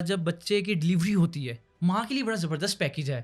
جب بچے کی ڈلیوری ہوتی ہے ماں کے لیے بڑا زبردست پیکیج ہے.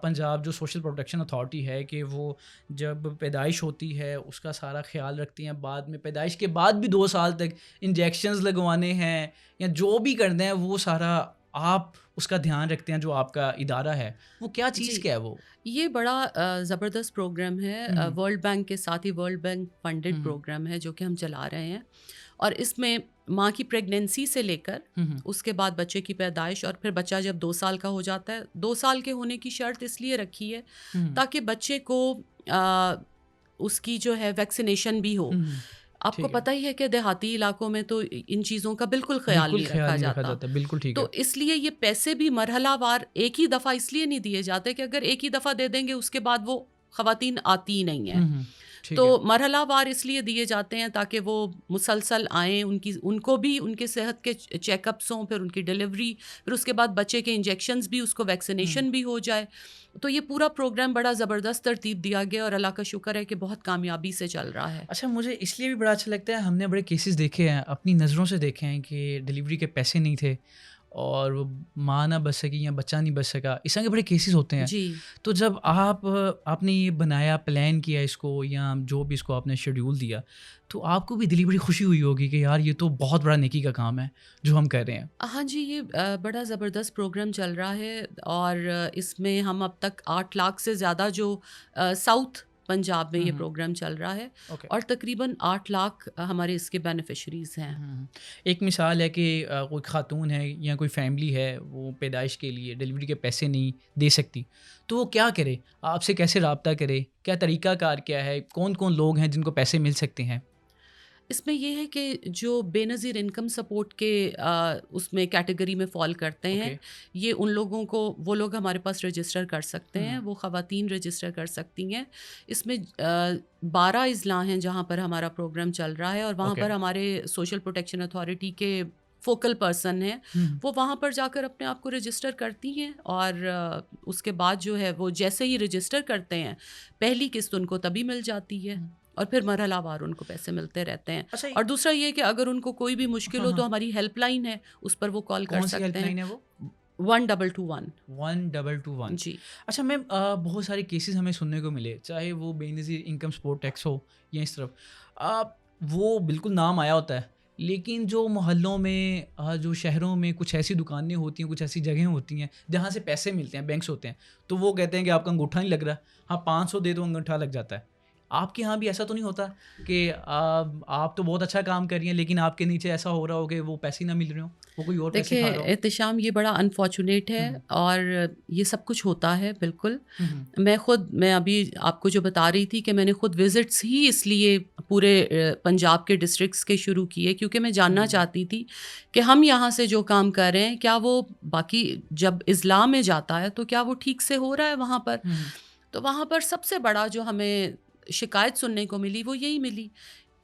پنجاب جو سوشل پروٹیکشن اتھارٹی ہے کہ وہ جب پیدائش ہوتی ہے اس کا سارا خیال رکھتی ہیں. بعد میں پیدائش کے بعد بھی 2 سال تک انجیکشنز لگوانے ہیں یا جو بھی کرنا ہے وہ سارا آپ اس کا دھیان رکھتے ہیں. جو آپ کا ادارہ ہے وہ کیا چیز جی، کیا ہے وہ؟ یہ بڑا زبردست پروگرام ہے. ہوں ورلڈ بینک کے ساتھ ہی ورلڈ بینک فنڈڈ ہوں پروگرام ہے جو کہ ہم چلا رہے ہیں، اور اس میں ماں کی پریگنینسی سے لے کر ہوں اس کے بعد بچے کی پیدائش، اور پھر بچہ جب 2 سال کا ہو جاتا ہے. 2 سال کے ہونے کی شرط اس لیے رکھی ہے ہوں تاکہ بچے کو اس کی جو ہے ویکسینیشن بھی ہو. ہوں آپ کو ٹھیک ہے. پتہ ہی ہے کہ دیہاتی علاقوں میں تو ان چیزوں کا بالکل خیال بالکل نہیں خیال رکھا نہیں رکھا جاتا. جاتا. بالکل ٹھیک ہے. تو اس لیے یہ پیسے بھی مرحلہ وار ایک ہی دفعہ اس لیے نہیں دیے جاتے کہ اگر ایک ہی دفعہ دے دیں گے اس کے بعد وہ خواتین آتی ہی نہیں ہیں. ہوں ٹھیک تو ہے. مرحلہ وار اس لیے دیے جاتے ہیں تاکہ وہ مسلسل آئیں، ان کو بھی ان کے صحت کے چیک اپس ہوں، پھر ان کی ڈلیوری، پھر اس کے بعد بچے کے انجیکشنز بھی، اس کو ویکسینیشن بھی ہو جائے. تو یہ پورا پروگرام بڑا زبردست ترتیب دیا گیا اور اللہ کا شکر ہے کہ بہت کامیابی سے چل رہا ہے. اچھا مجھے اس لیے بھی بڑا اچھا لگتا ہے. ہم نے بڑے کیسز دیکھے ہیں اپنی نظروں سے دیکھے ہیں کہ ڈلیوری کے پیسے نہیں تھے اور وہ ماں نہ بچ سکی یا بچہ نہیں بچ سکا. اس طرح کے بڑے کیسز ہوتے ہیں. جی تو جب آپ نے یہ بنایا، پلان کیا اس کو، یا جو بھی اس کو آپ نے شیڈیول دیا، تو آپ کو بھی دلی بڑی خوشی ہوئی ہوگی کہ یار یہ تو بہت بڑا نیکی کا کام ہے جو ہم کر رہے ہیں. ہاں جی، یہ بڑا زبردست پروگرام چل رہا ہے، اور اس میں ہم اب تک 8 لاکھ سے زیادہ جو ساؤتھ پنجاب میں یہ پروگرام چل رہا ہے، اوکے. اور تقریباً 8 لاکھ ہمارے اس کے بینیفیشریز ہیں. ایک مثال ہے کہ کوئی خاتون ہے یا کوئی فیملی ہے، وہ پیدائش کے لیے ڈلیوری کے پیسے نہیں دے سکتی، تو وہ کیا کرے؟ آپ سے کیسے رابطہ کرے؟ کیا طریقہ کار کیا ہے؟ کون کون لوگ ہیں جن کو پیسے مل سکتے ہیں؟ اس میں یہ ہے کہ جو بے نظیر انکم سپورٹ کے اس میں کیٹیگری میں فال کرتے ہیں، اوکے. یہ ان لوگوں کو، وہ لوگ ہمارے پاس رجسٹر کر سکتے ہیں، وہ خواتین رجسٹر کر سکتی ہیں. اس میں 12 اضلاع ہیں جہاں پر ہمارا پروگرام چل رہا ہے، اور وہاں اوکے. پر ہمارے سوشل پروٹیکشن اتھارٹی کے فوکل پرسن ہیں. وہ وہاں پر جا کر اپنے آپ کو رجسٹر کرتی ہیں، اور اس کے بعد جو ہے وہ جیسے ہی رجسٹر کرتے ہیں پہلی قسط ان کو تبھی مل جاتی ہے، اور پھر مرحلہ وار ان کو پیسے ملتے رہتے ہیں. اچھا اور دوسرا یہ کہ اگر ان کو کوئی بھی مشکل ہو تو ہماری ہیلپ لائن ہے، اس پر وہ کال کر کون سی ہیلپ سکتے ہیں. لائن ہے وہ؟ 1221. 1221. جی اچھا میم، بہت سارے کیسز ہمیں سننے کو ملے، چاہے وہ بے نظیر انکم سپورٹ ٹیکس ہو یا اس طرف وہ بالکل نام آیا ہوتا ہے، لیکن جو محلوں میں جو شہروں میں کچھ ایسی دکانیں ہوتی ہیں، کچھ ایسی جگہیں ہوتی ہیں جہاں سے پیسے ملتے ہیں، بینکس ہوتے ہیں، تو وہ کہتے ہیں کہ آپ کا انگوٹھا نہیں لگ رہا. ہاں 500 دے دو انگوٹھا لگ جاتا ہے. آپ کے یہاں بھی ایسا تو نہیں ہوتا کہ آپ تو بہت اچھا کام کر رہی ہیں لیکن آپ کے نیچے ایسا ہو رہا ہو کہ وہ پیسے نہ مل رہے ہوں، وہ کوئی اور پیسے کھا دیکھیں رہا ہو؟ احتشام، یہ بڑا انفارچونیٹ ہے، اور یہ سب کچھ ہوتا ہے بالکل. میں ابھی آپ کو جو بتا رہی تھی کہ میں نے خود وزٹس ہی اس لیے پورے پنجاب کے ڈسٹرکٹس کے شروع کیے کیونکہ میں جاننا چاہتی تھی کہ ہم یہاں سے جو کام کر رہے ہیں کیا وہ باقی جب اضلاع میں جاتا ہے تو کیا وہ ٹھیک سے ہو رہا ہے وہاں پر. تو وہاں پر سب سے بڑا جو ہمیں شکایت سننے کو ملی وہ یہی ملی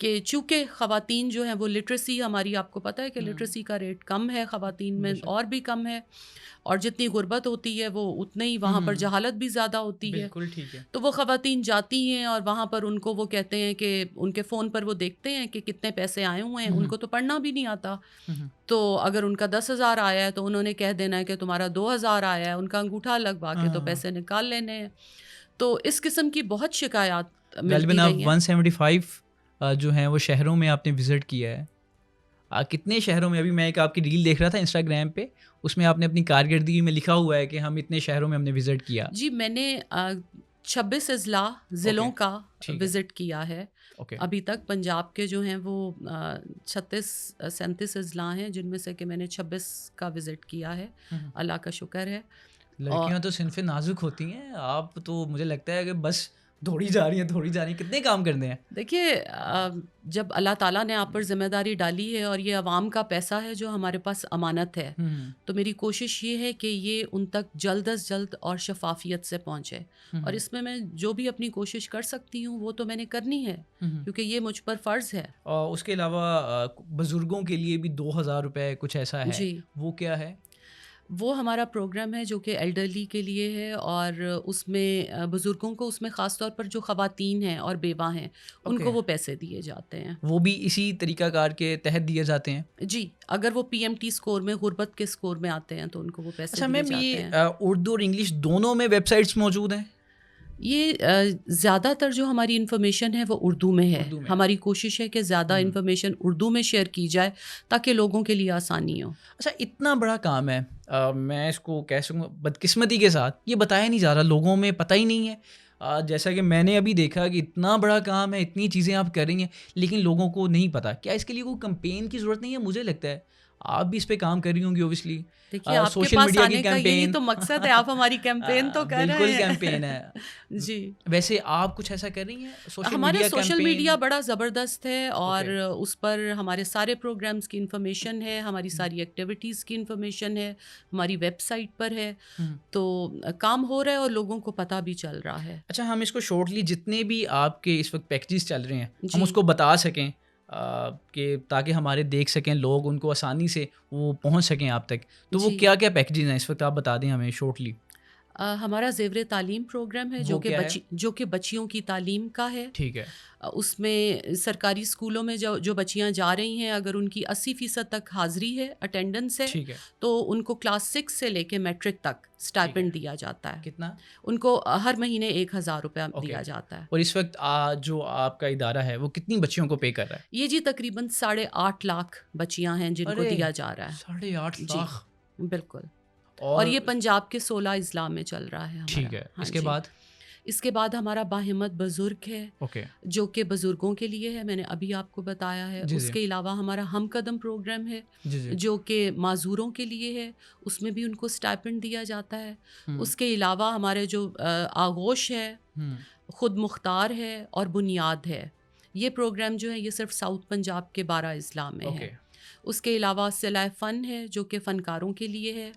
کہ چونکہ خواتین جو ہیں وہ لٹریسی، ہماری آپ کو پتہ ہے کہ لٹریسی کا ریٹ کم ہے خواتین میں، اور بھی کم ہے، اور جتنی غربت ہوتی ہے وہ اتنے ہی وہاں پر جہالت بھی زیادہ ہوتی ہے. بالکل ٹھیک ہے. تو وہ خواتین جاتی ہیں اور وہاں پر ان کو وہ کہتے ہیں کہ ان کے فون پر وہ دیکھتے ہیں کہ کتنے پیسے آئے ہوئے ہیں، ان کو تو پڑھنا بھی نہیں آتا. تو اگر ان کا 10,000 آیا ہے تو انہوں نے کہہ دینا ہے کہ تمہارا 2,000 آیا ہے، ان کا انگوٹھا لگوا کے تو پیسے نکال لینے ہیں. تو اس قسم کی بہت شکایات غالباً ملتی آپ رہی ہیں. 175 جو ہیں وہ شہروں میں آپ نے وزٹ کیا ہے. کتنے شہروں میں؟ ابھی میں ایک آپ کی ریل دیکھ رہا تھا انسٹاگرام پہ، اس میں آپ نے اپنی کارکردگی میں لکھا ہوا ہے کہ ہم اتنے شہروں میں ہم نے وزٹ کیا. جی میں نے 26 اضلاع ضلعوں کا ٹھیک ہے. وزٹ کیا ہے اوکے. ابھی تک. پنجاب کے جو ہیں وہ 36-37 اضلاع ہیں جن میں سے کہ میں نے 26 کا وزٹ کیا ہے، اللہ کا شکر ہے. اور لڑکیاں تو صنف نازک ہوتی ہیں، آپ تو مجھے لگتا ہے کہ بس دوڑی جا رہی ہیں. کتنے کام کرنے ہیں؟ دیکھیے جب اللہ تعالیٰ نے آپ پر ذمہ داری ڈالی ہے اور یہ عوام کا پیسہ ہے جو ہمارے پاس امانت ہے، تو میری کوشش یہ ہے کہ یہ ان تک جلد از جلد اور شفافیت سے پہنچے. اور اس میں جو بھی اپنی کوشش کر سکتی ہوں وہ تو میں نے کرنی ہے کیونکہ یہ مجھ پر فرض ہے. اور اس کے علاوہ بزرگوں کے لیے بھی 2,000 روپے کچھ ایسا ہے، جی وہ کیا ہے؟ وہ ہمارا پروگرام ہے جو کہ ایلڈرلی کے لیے ہے، اور اس میں بزرگوں کو، اس میں خاص طور پر جو خواتین ہیں اور بیوہ ہیں ان کو وہ پیسے دیے جاتے ہیں. وہ بھی اسی طریقہ کار کے تحت دیے جاتے ہیں؟ جی، اگر وہ پی ایم ٹی اسکور میں، غربت کے اسکور میں آتے ہیں تو ان کو وہ پیسے اچھا دیے میم، جاتے ہیں. یہ اردو اور انگلش دونوں میں ویب سائٹس موجود ہیں؟ یہ زیادہ تر جو ہماری انفارمیشن ہے وہ اردو میں ہے. ہماری کوشش ہے کہ زیادہ انفارمیشن اردو میں شیئر کی جائے تاکہ لوگوں کے لیے آسانی ہو. اچھا، اتنا بڑا کام ہے، میں اس کو کہہ سکوں بدقسمتی کے ساتھ یہ بتایا نہیں جا رہا، لوگوں میں پتہ ہی نہیں ہے. جیسا کہ میں نے ابھی دیکھا کہ اتنا بڑا کام ہے، اتنی چیزیں آپ کر رہی ہیں لیکن لوگوں کو نہیں پتہ. کیا اس کے لیے کوئی کمپین کی ضرورت نہیں ہے؟ مجھے لگتا ہے آپ بھی اس پہ کام کر رہی ہوں گی اوبیسلی. دیکھیے، آپ کے پاس آنے کا یہی تو مقصد ہے، آپ ہماری کیمپین تو کر رہے ہیں. بالکل کیمپین ہے. جی، ویسے آپ کچھ ایسا کر رہی ہیں؟ ہمارا سوشل میڈیا بڑا زبردست ہے، اور اس پر ہمارے سارے پروگرامز کی انفارمیشن ہے، ہماری ساری ایکٹیویٹیز کی انفارمیشن ہے، ہماری ویب سائٹ پر ہے. تو کام ہو رہا ہے اور لوگوں کو پتہ بھی چل رہا ہے. اچھا، ہم اس کو شارٹلی جتنے بھی آپ کے اس وقت پیکیجز چل رہے ہیں ہم اس کو بتا سکیں کہ تاکہ ہمارے دیکھ سکیں لوگ، ان کو آسانی سے وہ پہنچ سکیں آپ تک. تو وہ کیا کیا پیکیجز ہیں اس وقت آپ بتا دیں ہمیں شارٹلی. ہمارا زیور تعلیم پروگرام ہے جو کہ بچیوں کی تعلیم کا ہے. ٹھیک ہے. اس میں سرکاری اسکولوں میں جو بچیاں جا رہی ہیں، اگر ان کی 80% تک حاضری ہے، اٹینڈنس ہے، تو ان کو کلاس 6 سے لے کے میٹرک تک اسٹائپنڈ دیا جاتا ہے. کتنا؟ ان کو ہر مہینے 1000 روپے دیا جاتا ہے. اور اس وقت جو آپ کا ادارہ ہے وہ کتنی بچیوں کو پے کر رہا ہے؟ یہ جی تقریباً 8.5 لاکھ بچیاں ہیں جن کو دیا جا رہا ہے. 8.5 لاکھ؟ بالکل. اور یہ پنجاب کے 16 اضلاع میں چل رہا ہے. ٹھیک ہے. اس کے بعد ہمارا باہمت بزرگ ہے، جو کہ بزرگوں کے لیے ہے، میں نے ابھی آپ کو بتایا ہے. اس کے علاوہ ہمارا ہم قدم پروگرام ہے جو کہ معذوروں کے لیے ہے، اس میں بھی ان کو اسٹائپنڈ دیا جاتا ہے. اس کے علاوہ ہمارے جو آغوش ہے، خود مختار ہے اور بنیاد ہے، یہ پروگرام جو ہے یہ صرف ساؤتھ پنجاب کے 12 اضلاع میں ہے. اس کے علاوہ صلہ فن ہے جو کہ فنکاروں کے لیے ہے.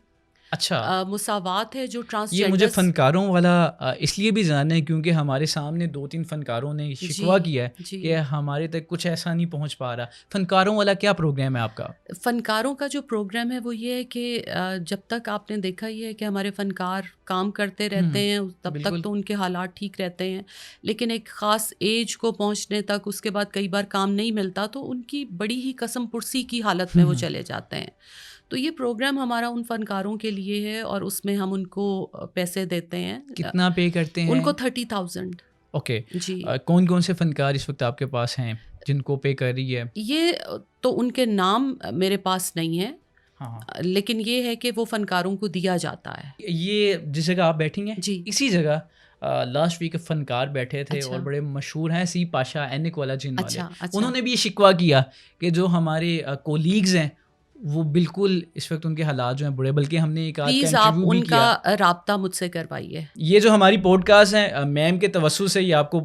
اچھا، مساوات ہے جو ٹرانسجینڈر. یہ مجھے فنکاروں والا اس لیے بھی جاننا ہے کیونکہ ہمارے سامنے 2-3 فنکاروں نے شکوہ کیا ہے کہ ہمارے تک کچھ ایسا نہیں پہنچ پا رہا. فنکاروں والا کیا پروگرام ہے آپ کا؟ فنکاروں کا جو پروگرام ہے وہ یہ ہے کہ جب تک آپ نے دیکھا یہ ہے کہ ہمارے فنکار کام کرتے رہتے ہیں تب تک تو ان کے حالات ٹھیک رہتے ہیں، لیکن ایک خاص ایج کو پہنچنے تک اس کے بعد کئی بار کام نہیں ملتا تو ان کی بڑی ہی قسم پرسی کی حالت میں وہ چلے جاتے ہیں. تو یہ پروگرام ہمارا ان فنکاروں کے لیے ہے اور اس میں ہم ان کو پیسے دیتے ہیں. کتنا پے کرتے ہیں؟ ان کو 30,000. اوکے. جی. کون کون سے فنکار اس وقت آپ کے پاس ہیں جن کو پے کر رہی ہے؟ یہ تو ان کے نام میرے پاس نہیں ہے، لیکن یہ ہے کہ وہ فنکاروں کو دیا جاتا ہے. یہ جس جگہ آپ بیٹھی ہیں جی اسی جگہ لاسٹ ویک فنکار بیٹھے تھے اور بڑے مشہور ہیں، سی پاشا اینک والا جن والے. انہوں نے بھی یہ شکوہ کیا کہ جو ہمارے کولیگز ہیں وہ بالکل اس وقت ان کے حالات جو ہیں برے، بلکہ ہم نے ایک پلیز آپ ان کا رابطہ مجھ سے کروائیے. یہ جو ہماری پوڈ کاسٹ ہیں میم کے توسط سے یہ آپ کو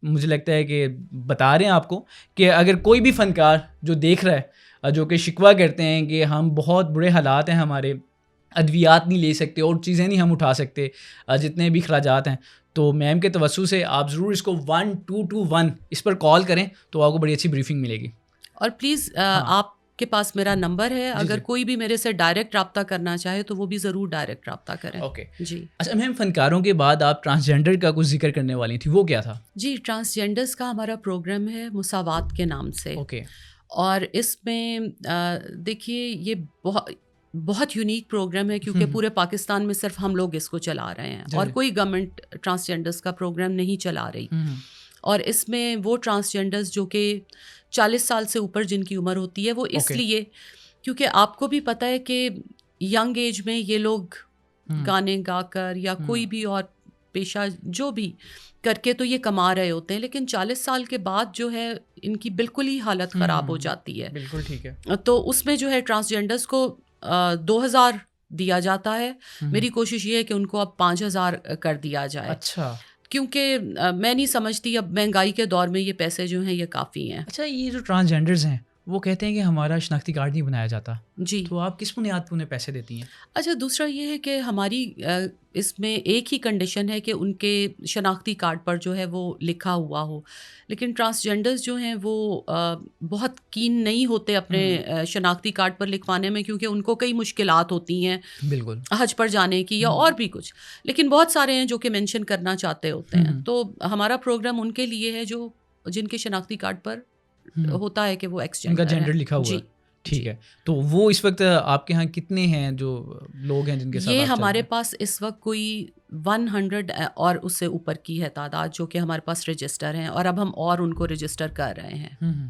مجھے لگتا ہے کہ بتا رہے ہیں آپ کو کہ اگر کوئی بھی فنکار جو دیکھ رہا ہے جو کہ شکوہ کرتے ہیں کہ ہم بہت برے حالات ہیں، ہمارے ادویات نہیں لے سکتے اور چیزیں نہیں ہم اٹھا سکتے، جتنے بھی اخراجات ہیں، تو میم کے توسط سے آپ ضرور اس کو 1221 اس پر کال کریں تو آپ کو بڑی اچھی بریفنگ ملے گی. اور پلیز آپ کے پاس میرا نمبر ہے، اگر کوئی بھی میرے سے ڈائریکٹ رابطہ کرنا چاہے تو وہ بھی ضرور ڈائریکٹ رابطہ کریں. اوکے جی. اچھا میم، فنکاروں کے بعد آپ ٹرانسجینڈر کا کچھ ذکر کرنے والی تھی، وہ کیا تھا؟ جی، ٹرانسجینڈرز کا ہمارا پروگرام ہے مساوات کے نام سے. اوکے. اور اس میں دیکھیے یہ بہت یونیک پروگرام ہے کیونکہ پورے پاکستان میں صرف ہم لوگ اس کو چلا رہے ہیں اور کوئی گورنمنٹ ٹرانسجینڈرز کا پروگرام نہیں چلا رہی. اور اس میں وہ ٹرانسجینڈرز جو کہ 40 سال سے اوپر جن کی عمر ہوتی ہے، وہ اس لیے کیونکہ آپ کو بھی پتہ ہے کہ ینگ ایج میں یہ لوگ گانے گا کر یا کوئی بھی اور پیشہ جو بھی کر کے تو یہ کما رہے ہوتے ہیں، لیکن 40 سال کے بعد جو ہے ان کی بالکل ہی حالت خراب ہو جاتی ہے. بالکل ٹھیک ہے. تو اس میں جو ہے ٹرانسجینڈرز کو 2000 دیا جاتا ہے. میری کوشش یہ ہے کہ ان کو اب 5000 کر دیا جائے. اچھا. کیونکہ میں نہیں سمجھتی اب مہنگائی کے دور میں یہ پیسے جو ہیں یہ کافی ہیں. اچھا، یہ جو ٹرانسجینڈرز ہیں وہ کہتے ہیں کہ ہمارا شناختی کارڈ نہیں بنایا جاتا، جی تو آپ کس بنیاد پہ انہیں پیسے دیتی ہیں؟ اچھا، دوسرا یہ ہے کہ ہماری اس میں ایک ہی کنڈیشن ہے کہ ان کے شناختی کارڈ پر جو ہے وہ لکھا ہوا ہو، لیکن ٹرانسجینڈرز جو ہیں وہ بہت کین نہیں ہوتے اپنے شناختی کارڈ پر لکھوانے میں، کیونکہ ان کو کئی مشکلات ہوتی ہیں بالکل حج پر جانے کی یا اور بھی کچھ، لیکن بہت سارے ہیں جو کہ مینشن کرنا چاہتے ہوتے ہیں. تو ہمارا پروگرام ان کے لیے ہے جو جن کے شناختی کارڈ پر ہوتا ہے کہ وہ ایکس ان کا جینڈر جینڈر ہے. لکھا ہوا جی ہے. ٹھیک ہے، تو وہ اس وقت آپ کے ہاں کتنے ہیں جو لوگ ہیں جن کے ساتھ یہ آپ چل رہے ہمارے ہیں؟ پاس اس وقت کوئی 100 اور اس سے اوپر کی ہے تعداد جو کہ ہمارے پاس رجسٹر ہیں، اور اب ہم اور ان کو رجسٹر کر رہے ہیں.